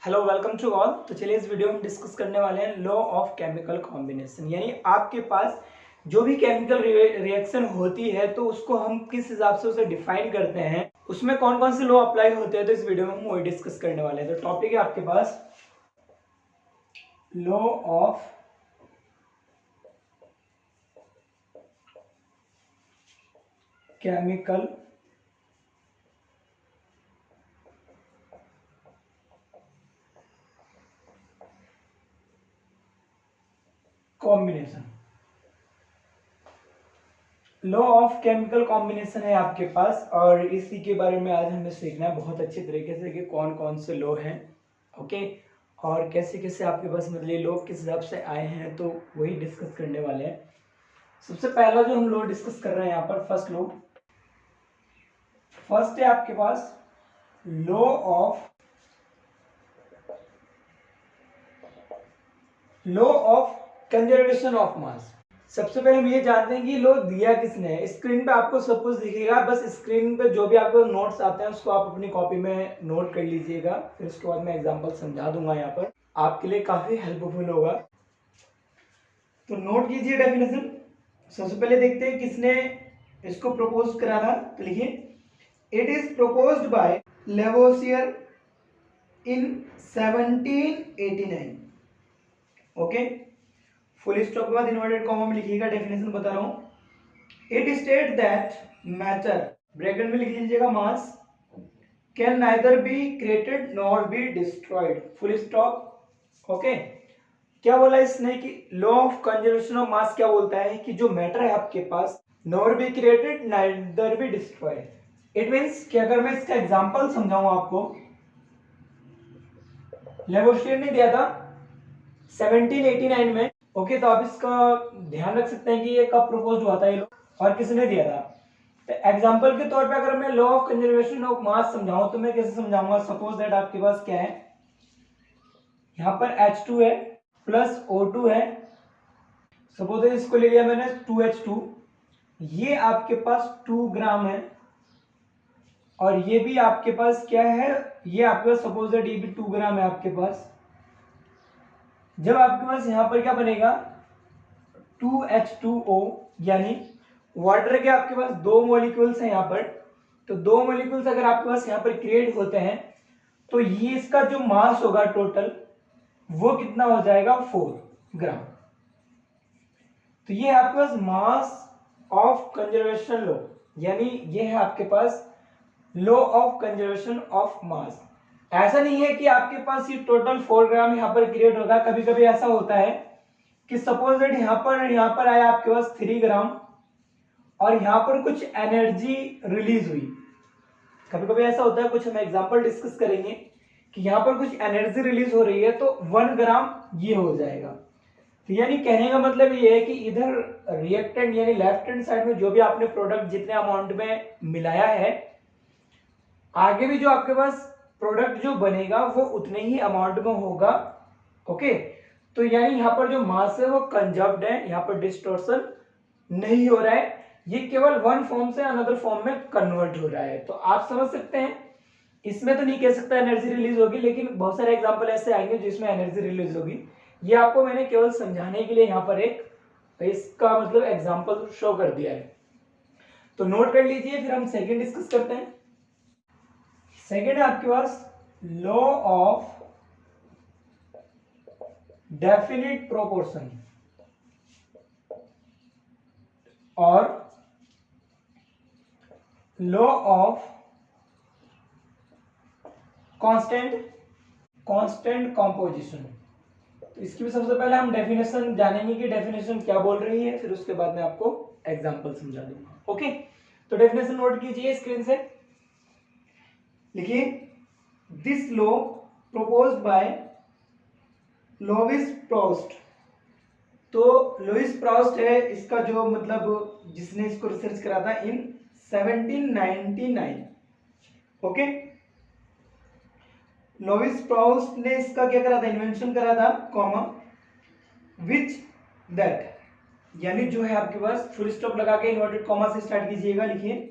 Hello welcome to all. तो चलिए इस वीडियो में डिस्कस करने वाले हैं लॉ ऑफ केमिकल कॉम्बिनेशन, यानी आपके पास जो भी केमिकल रिएक्शन होती है तो उसको हम किस हिसाब से उसे डिफाइन करते हैं, उसमें कौन कौन से लॉ अप्लाई होते हैं, तो इस वीडियो में हम वही डिस्कस करने वाले हैं। तो टॉपिक है आपके पास law of chemical combination. Law of chemical combination है आपके पास और इसी के बारे में आज हमें सीखना है बहुत अच्छी तरीके से कि कौन कौन से लॉ हैं, ओके, और कैसे कैसे आपके पास मतलब ये लॉ किस हिसाब से आए हैं, तो वही डिस्कस करने वाले हैं। सबसे पहला जो हम लॉ डिस्कस कर रहे हैं यहाँ पर फर्स्ट है आपके पास law of conservation of mass. सबसे पहले हम ये जानते हैं कि लॉ दिया किसने है। स्क्रीन पे आपको सब कुछ दिखेगा, बस स्क्रीन पे जो भी आपको नोट्स आते हैं उसको आप अपनी कॉपी में नोट कर लीजिएगा, फिर उसके बाद मैं एग्जांपल समझा दूंगा, यहाँ पर आपके लिए काफी हेल्पफुल होगा। तो नोट कीजिए डेफिनेशन। सबसे पहले देखते हैं किसने इसको प्रपोज करा था। तो लिखिए, it is proposed by Lavoisier in 1789। Okay, full stop के बाद इन्वर्टेड कॉमा में लिखिएगा, डेफिनेशन बता रहा हूं। It state that matter, bracket में लिख लीजिएगा, mass can neither be created nor be destroyed, full stop. Okay, क्या बोला इसने कि law of conservation of mass क्या बोलता है कि जो मैटर है आपके पास nor be created neither be destroyed. It means कि अगर मैं इसका एग्जांपल समझाऊं आपको, लेवोसियर ने दिया था 1789 में। ओके, तो आप इसका ध्यान रख सकते हैं कि ये कब प्रपोज हुआ था ये लॉ और किसने दिया था। तो एग्जांपल के तौर पे अगर मैं लॉ ऑफ कंजर्वेशन ऑफ मास समझाऊं तो मैं कैसे समझाऊंगा। सपोज दैट आपके पास क्या है, यहाँ पर H2 है प्लस O2 है। सपोज इसको ले लिया मैंने 2H2, ये आपके पास 2 ग्राम है और ये भी आपके पास क्या है, ये आपके पास सपोज दैट ये भी 2 ग्राम है आपके पास। जब आपके पास यहां पर क्या बनेगा 2H2O, यानी वाटर के आपके पास 2 मॉलिक्यूल्स हैं यहाँ पर। तो 2 मॉलिक्यूल्स अगर आपके पास यहाँ पर क्रिएट होते हैं तो ये इसका जो मास होगा टोटल वो कितना हो जाएगा 4 ग्राम। तो ये है आपके पास मास ऑफ कंजर्वेशन लॉ, यानी ये है आपके पास law of conservation of mass. ऐसा नहीं है कि आपके पास ये टोटल 4 ग्राम यहाँ पर क्रिएट होगा। कभी कभी ऐसा होता है कि सपोज दैट यहाँ पर आया आपके पास 3 ग्राम और यहाँ पर कुछ एनर्जी रिलीज हुई। कभी कभी ऐसा होता है, कुछ हम एग्जांपल डिस्कस करेंगे कि यहाँ पर कुछ एनर्जी रिलीज हो रही है तो 1 ग्राम ये हो जाएगा। तो यानी कहने का मतलब ये है कि इधर रिएक्टेंट यानी लेफ्ट हैंड साइड में जो भी आपने प्रोडक्ट जितने अमाउंट में मिलाया है, आगे भी जो आपके पास प्रोडक्ट जो बनेगा वो उतने ही अमाउंट में होगा। ओके, तो यानी यहाँ पर जो मास है वो कंजर्व्ड है, यहाँ पर डिस्टॉर्शन नहीं हो रहा है, ये केवल वन फॉर्म से अनदर फॉर्म में कन्वर्ट हो रहा है। तो आप समझ सकते हैं, इसमें तो नहीं कह सकता एनर्जी रिलीज होगी, लेकिन बहुत सारे एग्जांपल ऐसे आएंगे जिसमें एनर्जी रिलीज होगी। ये आपको मैंने केवल समझाने के लिए यहाँ पर एक इसका मतलब एग्जांपल शो कर दिया है। तो नोट कर लीजिए, फिर हम सेकंड डिस्कस करते हैं। सेकंड है आपके पास लॉ ऑफ डेफिनिट प्रोपोर्शन और लॉ ऑफ कांस्टेंट कॉम्पोजिशन। तो इसकी भी सबसे पहले हम डेफिनेशन जानेंगे कि डेफिनेशन क्या बोल रही है, फिर उसके बाद मैं आपको एग्जांपल समझा दूंगा। ओके, तो डेफिनेशन नोट कीजिए स्क्रीन से, लिखिए, this law proposed by Louis Proust. तो लुईस प्रॉस्ट है इसका जो मतलब जिसने इसको रिसर्च करा था इन 1799। ओके, लुईस प्रॉस्ट ने इसका क्या करा था, इन्वेंशन करा था, कॉमा विच दैट, यानी जो है आपके पास फुल स्टॉप लगा के इन्वर्टेड कॉमा से स्टार्ट कीजिएगा। लिखिए,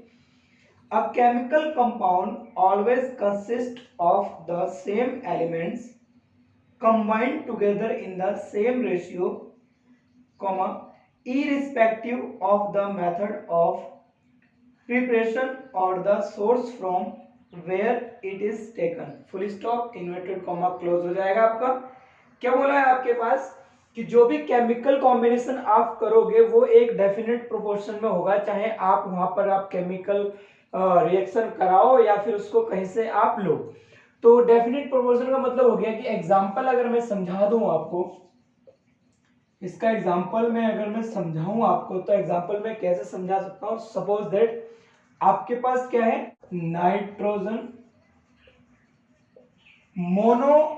a chemical compound always consist of the same elements combined together in the same ratio, comma, irrespective of the method of preparation or the source from where it is taken, full stop, inverted comma, close हो जाएगा आपका। क्या बोला है आपके पास कि जो भी केमिकल कॉम्बिनेशन आप करोगे वो एक डेफिनेट प्रोपोर्शन में होगा, चाहे आप वहां पर आप केमिकल रिएक्शन कराओ या फिर उसको कहीं से आप लो। तो डेफिनेट प्रोपोर्शन का मतलब हो गया कि एग्जांपल अगर मैं समझा दूं आपको, इसका एग्जांपल में अगर मैं समझाऊं आपको, तो एग्जांपल में कैसे समझा सकता हूं। सपोज दैट आपके पास क्या है, नाइट्रोजन मोनो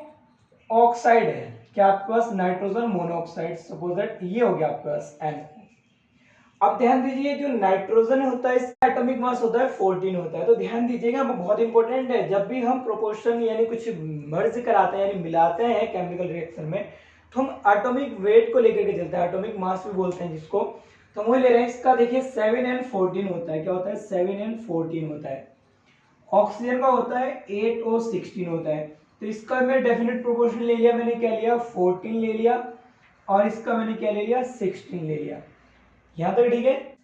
ऑक्साइड है। क्या आपके पास नाइट्रोजन मोनोऑक्साइड, सपोज दैट ये हो गया आपके पास N। अब ध्यान दीजिए जो नाइट्रोजन होता है इसका एटॉमिक मास होता है 14 होता है। तो ध्यान दीजिएगा, बहुत इंपॉर्टेंट है, जब भी हम प्रोपोर्शन यानी कुछ मर्ज कराते हैं यानी मिलाते हैं केमिकल रिएक्शन में, तो हम एटॉमिक वेट को लेकर के चलते हैं, एटॉमिक मास भी बोलते हैं जिसको। तो हम वही ले रहे हैं, इसका देखिए 7n14 होता है। क्या होता है, 7n14 होता है। ऑक्सीजन का होता है 8O16 होता है। तो इसका मैं डेफिनेट प्रोपोर्शन ले लिया, मैंने क्या लिया 14 ले लिया, और इसका मैंने क्या ले लिया 16 ले लिया। यहाँ तक ठीक है,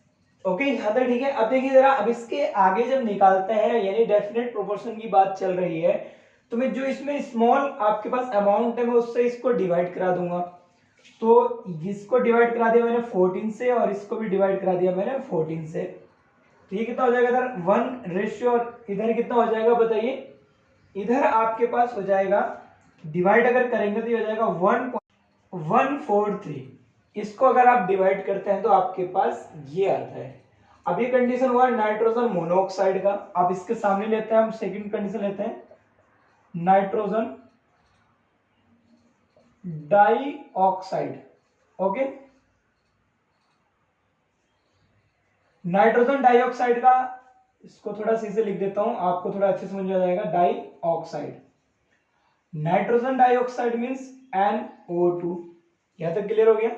ओके, यहाँ तक ठीक है। अब देखिए जरा, अब इसके आगे जब निकालते हैं यानी डेफिनेट प्रोपोर्शन की बात चल रही है, तो मैं जो इसमें स्मॉल आपके पास अमाउंट है मैं उससे इसको डिवाइड करा दूंगा। तो इसको डिवाइड करा दिया मैंने 14 से, और इसको भी डिवाइड करा दिया मैंने 14 से। तो ये कितना हो जाएगा इधर 1 और इधर कितना हो जाएगा बताइए, इधर आपके पास हो जाएगा, डिवाइड अगर करेंगे तो ये हो जाएगा 1.143। इसको अगर आप डिवाइड करते हैं तो आपके पास ये आता है। अब ये कंडीशन हुआ नाइट्रोजन मोनोऑक्साइड का। अब इसके सामने लेते हैं हम सेकंड कंडीशन लेते हैं, nitrogen dioxide. Okay, nitrogen dioxide का, इसको थोड़ा सी से लिख देता हूं, आपको थोड़ा अच्छे समझ में आ जाएगा। Dioxide, nitrogen dioxide means NO2। यहां तक क्लियर हो गया।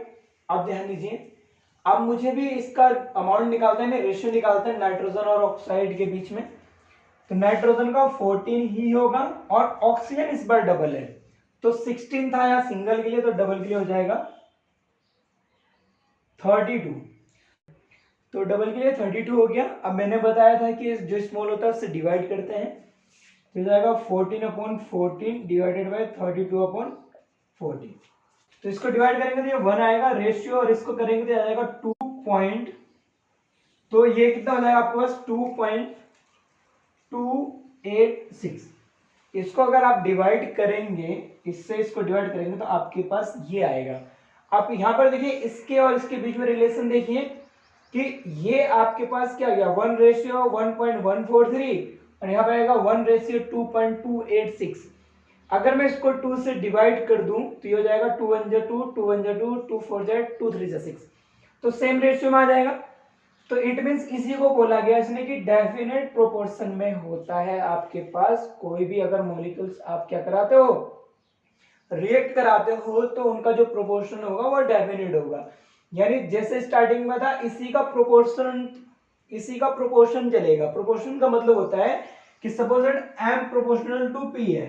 अब ध्यान दीजिए, अब मुझे भी इसका अमाउंट निकालता है, रेशियो निकालता है नाइट्रोजन और ऑक्साइड के बीच में। तो नाइट्रोजन का 14 ही होगा, और ऑक्सीजन इस बार डबल है, तो 16 था यहाँ सिंगल के लिए, तो डबल के लिए हो जाएगा 32। तो डबल के लिए 32 हो गया। अब मैंने बताया था कि जो स्मॉल होता है उससे डिवाइड करते हैं, तो जाएगा 14/14 डिवाइडेड बाय 32/14। तो इसको डिवाइड करेंगे तो ये 1 आएगा रेशियो, और इसको करेंगे तो आ जाएगा 2 पॉइंट, तो ये कितना हो जाएगा आपके पास 2.286। इसको अगर आप डिवाइड करेंगे, इससे इसको डिवाइड करेंगे तो आपके पास ये आएगा। आप यहाँ पर देखिए इसके और इसके बीच में रिलेशन देखिए कि ये आपके पास क्या गया 1:1.143, और यहाँ पर आएगा 1:2.286। अगर मैं इसको 2 से डिवाइड कर दूं तो ये हो जाएगा 2 1 2, 2 1 2, 2 4 2 3 6, तो सेम रेशियो में आ जाएगा। तो इट मींस इसी को बोला गया इसने कि डेफिनेट प्रोपोर्शन में होता है आपके पास कोई भी अगर मॉलिक्यूल्स आप क्या कराते हो, रिएक्ट कराते हो, तो उनका जो प्रोपोर्शन होगा वो डेफिनेट होगा। यानी जैसे स्टार्टिंग में था इसी का प्रोपोर्शन चलेगा। प्रोपोर्शन का मतलब होता है कि suppose that M proportional to P है,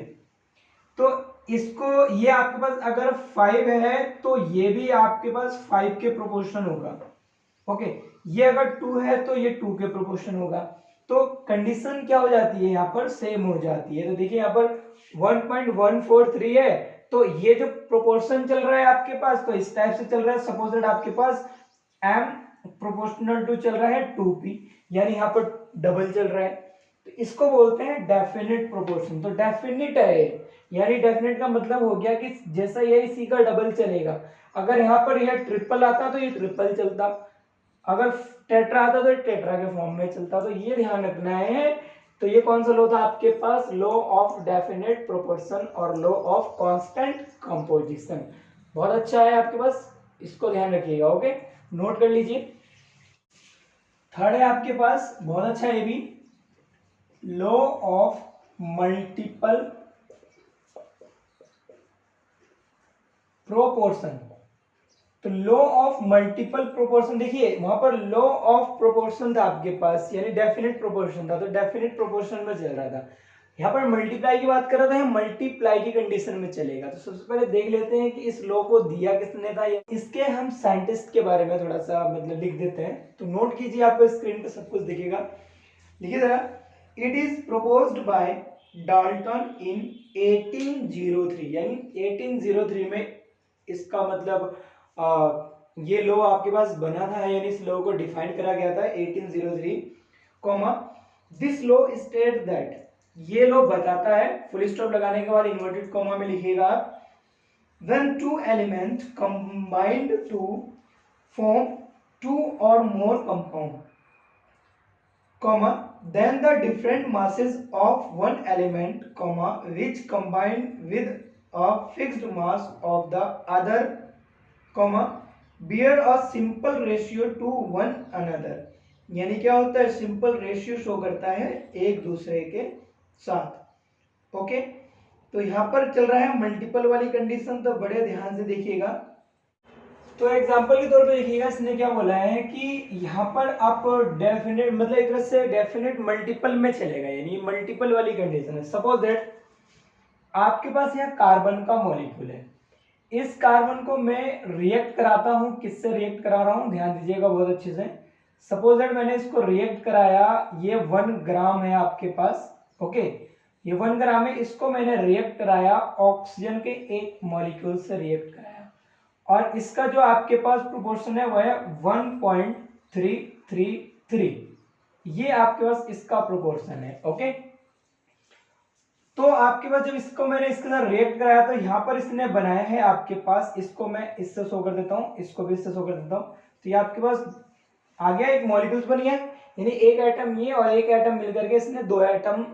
तो इसको ये आपके पास अगर 5 है तो ये भी आपके पास 5 के प्रोपोर्शन होगा। ओके, ये अगर 2 है तो ये 2 के प्रोपोर्शन होगा। तो कंडीशन क्या हो जाती है यहाँ पर, सेम हो जाती है। तो देखिए यहाँ पर 1.143 है, तो ये जो प्रोपोर्शन चल रहा है आपके पास तो इस टाइप से चल रहा है। सपोज दैट आपके पास M प्रोपोर्शनल टू चल रहा है 2P, यानी यहाँ पर डबल चल रहा है, तो इसको बोलते हैं डेफिनेट प्रोपोर्शन। तो डेफिनेट है, यानी डेफिनेट का मतलब हो गया कि जैसा ये इसी का डबल चलेगा। अगर यहाँ पर यह ट्रिपल आता तो ये ट्रिपल चलता, अगर टेट्रा आता तो ये टेट्रा के फॉर्म में चलता। तो ये ध्यान रखना है। तो ये कौन सा लॉ था आपके पास, लॉ ऑफ डेफिनेट प्रोपोर्शन और लॉ ऑफ कांस्टेंट कंपोजिशन। बहुत अच्छा है आपके पास, इसको ध्यान रखिएगा। ओके, नोट कर लीजिए। थर्ड है आपके पास, बहुत अच्छा है ये भी, लॉ ऑफ मल्टीपल प्रोपोर्शन। तो लॉ ऑफ मल्टीपल प्रोपोर्शन, देखिए वहां पर लॉ ऑफ प्रोपोर्शन था आपके पास, यानी डेफिनेट प्रोपोर्शन था, तो डेफिनेट प्रोपोर्शन में चल रहा था। यहाँ पर मल्टीप्लाई की बात कर रहे थे, मल्टीप्लाई की कंडीशन में चलेगा। तो सबसे पहले देख लेते हैं कि इस लॉ को दिया किसने था, इसके हम साइंटिस्ट के बारे में थोड़ा सा मतलब लिख देते हैं। तो नोट कीजिए, आपको स्क्रीन पे सब कुछ दिखेगा, लिखिए जरा। It is proposed by Dalton in 1803, यानी 1803 में इसका मतलब ये लॉ आपके पास बना था, यानी इस लॉ को डिफाइन करा गया था 1803, comma this law state that, ये लॉ बताता है, फुल स्टॉप लगाने के बाद इन्वर्टेड कॉमा में लिखिएगा आप, when two elements combined to form two or more compound, comma then the different masses of one element, comma which combine with a fixed mass of the other, comma bear a simple ratio to one another। यानी क्या होता है, simple ratio show करता है एक दूसरे के साथ। ओके, तो यहां पर चल रहा है मल्टीपल वाली कंडीशन, तो बड़े ध्यान से देखिएगा। तो एग्जांपल के तौर पे देखिएगा, इसने क्या बोला है कि यहाँ पर आप डेफिनेट मतलब एक तरह से डेफिनेट मल्टीपल में चलेगा, यानी मल्टीपल वाली कंडीशन है। सपोज दैट आपके पास यहाँ कार्बन का मॉलिक्यूल है, इस कार्बन को मैं रिएक्ट कराता हूँ, किससे रिएक्ट करा रहा हूँ, ध्यान दीजिएगा बहुत अच्छे से। सपोज दैट मैंने इसको रिएक्ट कराया, ये 1 ग्राम है आपके पास, ओके, ये 1 ग्राम है, इसको मैंने रिएक्ट कराया ऑक्सीजन के एक मॉलिक्यूल से रिएक्ट कराया, और इसका जो आपके पास प्रोपोर्शन है वह है 1.333, ये आपके पास इसका प्रोपोर्शन है। ओके, तो आपके पास जब इसको मैंने इसके साथ रिएक्ट कराया, तो यहाँ पर इसने बनाया है आपके पास, इसको मैं इससे शो कर देता हूँ, इसको भी इससे शो कर देता हूँ, तो ये आपके पास आ गया, एक मॉलिक्यूल्स बन गया, यानी एक एटम ये और एक एटम मिलकर के इसने दो एटम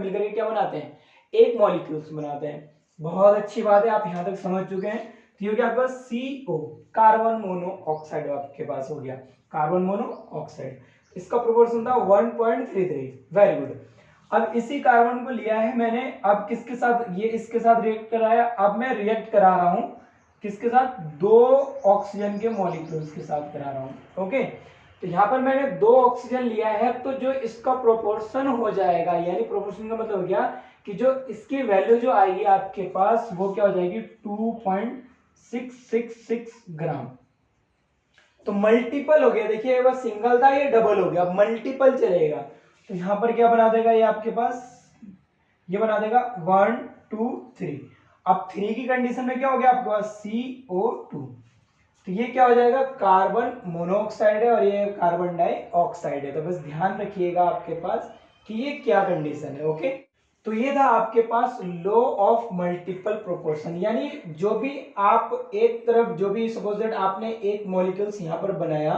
मिलकर के क्या बनाते हैं, एक मॉलिक्यूल्स बनाते हैं। बहुत अच्छी बात है, आप यहाँ तक समझ चुके हैं। तो ये क्या आपके पास CO, कार्बन मोनोऑक्साइड आपके पास हो गया, कार्बन मोनोऑक्साइड, इसका प्रोपोर्शन था 1.33। Very good. अब इसी कार्बन को लिया है मैंने, अब किसके साथ, ये इसके साथ रिएक्ट कराया, अब मैं रिएक्ट करा रहा हूं किसके साथ, 2 ऑक्सीजन के मॉलिक्यूल्स के साथ करा रहा हूं। ओके, तो यहाँ पर मैंने 2 ऑक्सीजन लिया है, तो जो इसका प्रोपोर्शन हो जाएगा, यानी प्रोपोर्शन का मतलब हो गया कि जो इसकी वैल्यू जो आएगी आपके पास वो क्या हो जाएगी, 2.666 ग्राम। तो मल्टीपल हो गया, देखिए बस सिंगल था, ये डबल हो गया, मल्टीपल चलेगा। तो यहां पर क्या बना देगा ये आपके पास, ये बना देगा 1 2 3। अब 3 की कंडीशन में क्या हो गया आपके पास, CO2, तो ये क्या हो जाएगा, कार्बन मोनोऑक्साइड है और ये कार्बन डाइऑक्साइड है। तो बस ध्यान रखिएगा आपके पास कि ये क्या कंडीशन है। ओके, तो ये था आपके पास लॉ ऑफ मल्टीपल प्रोपोर्शन, यानी जो भी आप एक तरफ, जो भी सपोज दैट आपने एक मॉलिक्यूल्स यहाँ पर बनाया,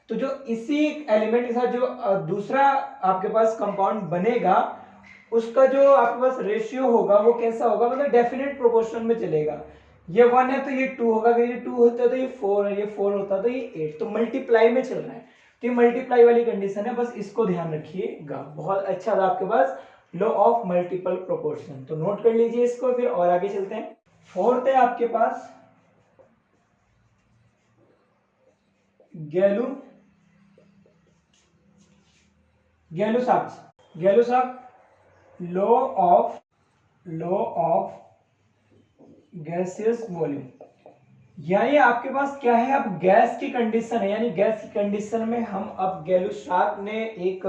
तो जो इसी एलिमेंट के साथ जो दूसरा आपके पास कंपाउंड बनेगा, उसका जो आपके पास रेशियो होगा वो कैसा होगा, मतलब डेफिनेट प्रोपोर्शन में चलेगा। ये 1 है तो ये 2 होगा, अगर ये 2 होता है तो ये 4 है, ये 4 होता है तो ये 8, तो मल्टीप्लाई में चल रहा है। तो ये मल्टीप्लाई वाली कंडीशन है, बस इसको ध्यान रखिएगा। बहुत अच्छा था आपके पास लॉ ऑफ मल्टीपल प्रोपोर्शन, तो नोट कर लीजिए इसको, फिर और आगे चलते हैं। फोर्थ है आपके पास गैलुसाक लॉ ऑफ गैसियस वॉल्यूम, यानी आपके पास क्या है, अब गैस की कंडीशन है, यानी गैस की कंडीशन में हम, अब गैलुसाक ने एक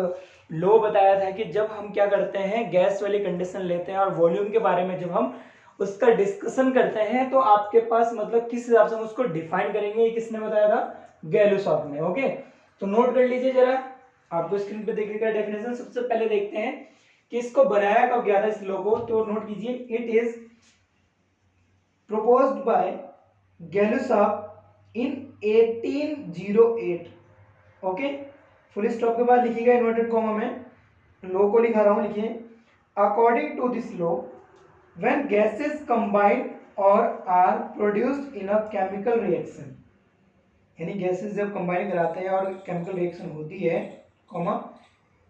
लॉ बताया था कि जब हम क्या करते हैं, गैस वाली कंडीशन लेते हैं और वॉल्यूम के बारे में जब हम उसका डिस्कशन करते हैं, तो आपके पास मतलब किस हिसाब से हम उसको डिफाइन करेंगे, ये किसने बताया था, गैलुसाक ने। ओके, तो नोट कर लीजिए जरा, आपको स्क्रीन पे देखिएगा डेफिनेशन। सबसे पहले देखते हैं कि इसको बनाया कब गया था इस लॉ को, तो नोट कीजिए, it is proposed by गैलुसाक in 1808। Okay, full stop के बाद लिखिएगा इन्वर्टेड कॉमा में, लॉ को लिखा रहा हूं, लिखिए, according to this law when gases combine और are produced in a chemical reaction, यानी गैसेस जब कंबाइन कराते हैं और केमिकल रिएक्शन होती है, comma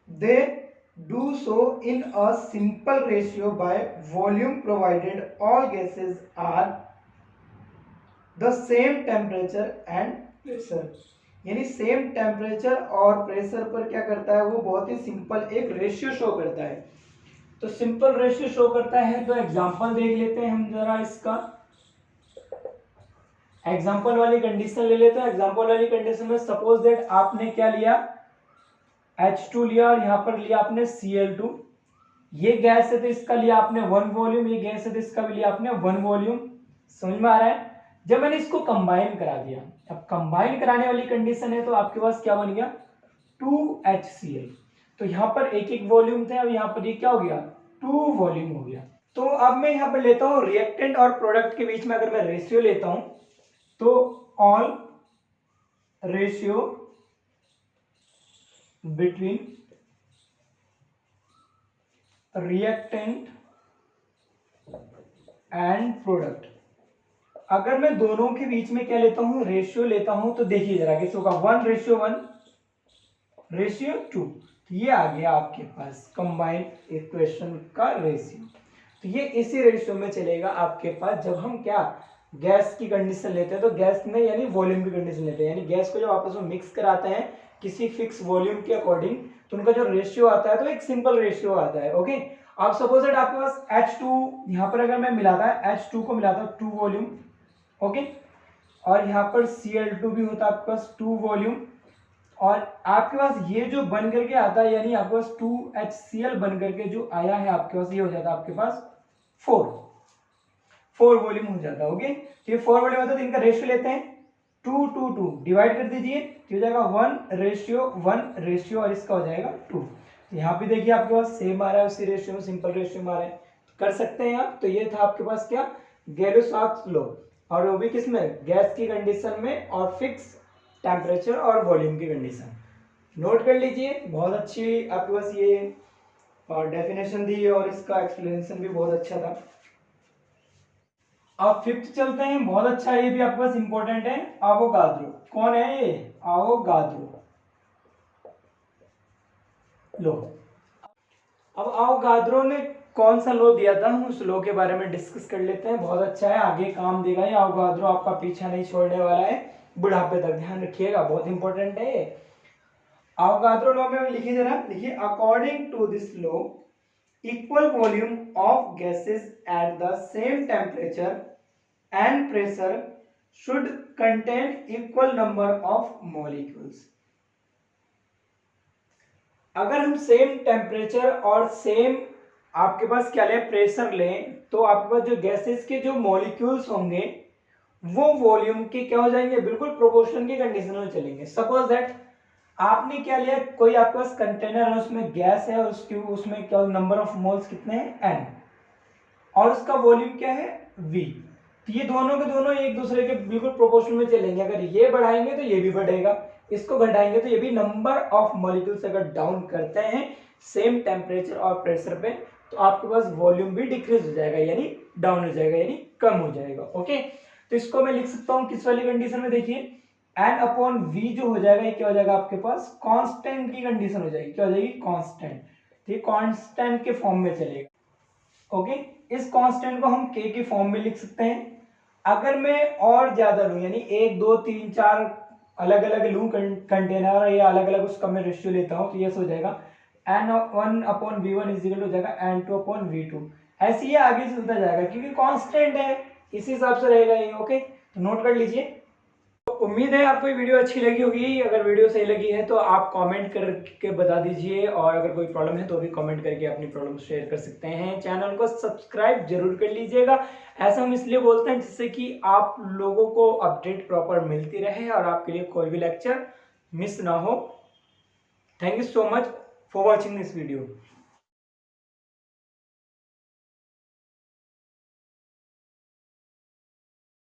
they do so in a simple ratio by volume provided all gases are the same temperature and pressure, यानी same temperature और pressure पर क्या करता है वो बहुत ही सिंपल एक रेशियो शो करता है। तो सिंपल रेशियो शो करता है। तो एग्जांपल देख लेते हैं हम जरा इसका। एग्जांपल वाली कंडीशन ले लेते हैं। एग्जांपल वाली कंडीशन में सपोज दैट आपने क्या लिया, H2 लिया और यहाँ पर लिया आपने Cl2। ये गैस है तो इसका लिया आपने 1 वॉल्यूम, ये गैस है तो इसका भी लिया आपने 1 वॉल्यूम। समझ में आ रहा है? जब मैंने इसको कंबाइन करा दिया, अब कंबाइन कराने वाली कंडीशन है तो आपके पास क्या बन गया, 2HCl। तो यहाँ पर एक एक वॉल्यूम थे, अब यहाँ पर ये क्या हो गया, 2 वॉल्यूम हो गया। तो अब मैं यहाँ पर लेता हूँ रिएक्टेंट और प्रोडक्ट के बीच में अगर मैं रेशियो लेता हूं तो all ratio between reactant and product, अगर मैं दोनों के बीच में क्या लेता हूं, रेशियो लेता हूं, तो देखिए जरा कैसे होगा, 1:1:2। तो ये आ गया आपके पास कंबाइंड इक्वेशन का रेशियो। तो ये इसी रेशियो में चलेगा आपके पास जब हम क्या गैस की कंडीशन लेते हैं। तो गैस में यानी वॉल्यूम की कंडीशन लेते हैं, यानी गैस को जब आपस में मिक्स कराते हैं किसी फिक्स वॉल्यूम के अकॉर्डिंग, तो उनका जो रेशियो आता है तो एक सिंपल रेशियो आता है। ओके, आप सपोज दैट आपके पास H2, यहाँ पर अगर मैं मिलाता है H2 को मिलाता हूँ 2 वॉल्यूम, ओके, और यहाँ पर Cl2 भी होता है आपके पास 2 वॉल्यूम, और आपके पास ये जो बन करके आता है यानी आपके पास 2HCl बन करके जो आया है आपके पास, ये हो जाता है आपके पास 4 वॉल्यूम हो जाता है। ओके, तो ये 4 वॉल्यूम होता है तो इनका रेशियो लेते हैं 2:2 डिवाइड कर दीजिए, तो हो जाएगा 1:1 और इसका हो जाएगा 2। तो यहाँ पे देखिए आपके पास सेम आ रहा है, उसी रेशियो में सिंपल रेशियो में आ रहा है, कर सकते हैं आप। तो ये था आपके पास क्या, गैलो-सॉक्स लॉ, और वो भी किसमें, गैस की कंडीशन में और फिक्स टेम्परेचर और वॉल्यूम की कंडीशन। नोट कर लीजिए, बहुत अच्छी आपके पास ये डेफिनेशन दी है और इसका एक्सप्लेनेशन भी बहुत अच्छा था। अब फिफ्थ चलते हैं, बहुत अच्छा, ये भी आपके पास इंपॉर्टेंट है, आवोगाद्रो। कौन है ये, आवोगाद्रो लो। अब आवोगाद्रो ने कौन सा लॉ दिया था, हम उस लॉ के बारे में डिस्कस कर लेते हैं। बहुत अच्छा है, आगे काम देगा ये आवोगाद्रो, आपका पीछा नहीं छोड़ने वाला है बुढ़ापे तक, ध्यान रखिएगा, बहुत इंपॉर्टेंट है ये। आवोगाद्रो लॉ में लिखिए जरा, लिखिए, according to this law equal volume of gases at the same temperature and pressure should contain equal number of molecules। अगर हम सेम टेम्परेचर और सेम आपके पास क्या लें, प्रेशर लें, तो आपके पास जो गैसेस के जो मॉलिक्यूल्स होंगे वो वॉल्यूम के क्या हो जाएंगे, बिल्कुल प्रोपोर्शन की कंडीशन में चलेंगे। सपोज दैट आपने क्या लिया, कोई आपके पास कंटेनर है, उसमें गैस है, उसमें क्या नंबर ऑफ मोल्स कितने हैं, n, और उसका वॉल्यूम क्या है, v। तो ये दोनों के दोनों एक दूसरे के बिल्कुल प्रोपोर्शन में चलेंगे। अगर ये बढ़ाएंगे तो ये भी बढ़ेगा, इसको घटाएंगे तो ये भी, नंबर ऑफ मॉलिक्यूल्स अगर डाउन करते हैं सेम टेम्परेचर और प्रेशर पे, तो आपके पास वॉल्यूम भी डिक्रीज हो जाएगा, यानी डाउन हो जाएगा, यानी कम हो जाएगा। ओके, तो इसको मैं लिख सकता हूँ किस वाली कंडीशन में, देखिए N/V जो हो जाएगा, ये क्या हो जाएगा आपके पास, कांस्टेंट की कंडीशन हो जाएगी, क्या हो जाएगी, कांस्टेंट। ये कांस्टेंट के फॉर्म में चलेगा। ओके, इस कांस्टेंट को हम K के फॉर्म में लिख सकते हैं। अगर मैं और ज्यादा लूं, यानी 1 2 3 4 अलग अलग लूं कंटेनर, या अलग अलग उसका मैं रेशियो लेता हूं, तो ये हो जाएगा N1/V1 हो जाएगा N2/V2। ऐसे ही आगे चलता जाएगा क्योंकि कांस्टेंट है, इसी हिसाब से रहेगा ये। ओके, तो नोट कर लीजिए। उम्मीद है आपको ये वीडियो अच्छी लगी होगी। अगर वीडियो सही लगी है तो आप कमेंट करके बता दीजिए, और अगर कोई प्रॉब्लम है तो भी कमेंट करके अपनी प्रॉब्लम शेयर कर सकते हैं। चैनल को सब्सक्राइब जरूर कर लीजिएगा, ऐसा हम इसलिए बोलते हैं जिससे कि आप लोगों को अपडेट प्रॉपर मिलती रहे और आपके लिए कोई भी लेक्चर मिस ना हो। Thank you so much for watching this video.